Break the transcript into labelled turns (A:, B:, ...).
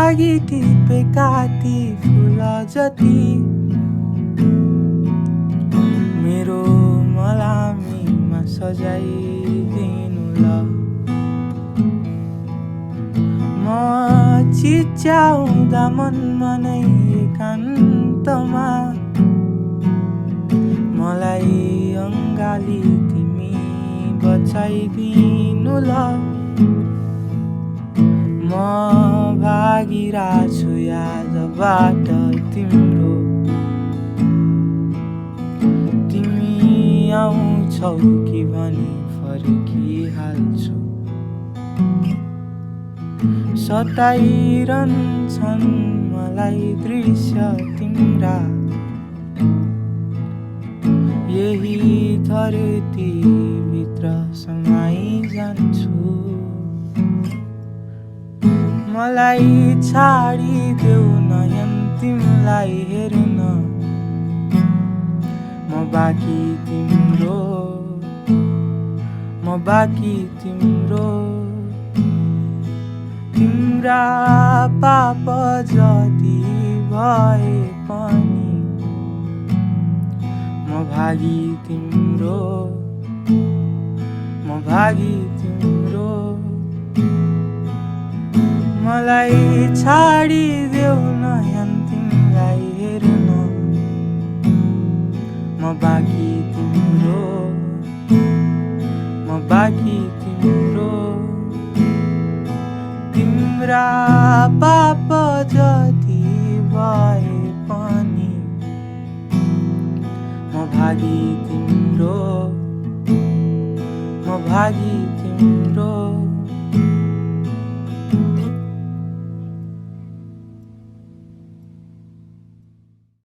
A: लागि टिपेका ती फुल जति मेरो मलामीमा सजाइदिनु ल। म चिच्याउँदा मनमा नै एकान्तमा मलाई अङ्गाली तिमी बचाइदिनु ल। म भागिरहेछु यादबाट तिम्रो, तिमी आउँछौ कि भनी फर्किहाल्छु। सताइरहन्छन् मलाई दृश्य तिम्रा, यही धरतीभित्र समाइजान्छु। मलाई छाडिदेऊ नयन तिमीलाई हेर्न, म बाँकी तिम्रो, म बाँकी तिम्रो। तिम्रा पाप जति भए पनि म भागी तिम्रो, म भागी तिम्रो। मलाई छाडिदेऊ नयन तिमीलाई हेर्न, म बाँकी तिम्रो, म बाँकी तिम्रो। तिम्रा पाप जति भए पनि म भागी तिम्रो, म भागी तिम्रो।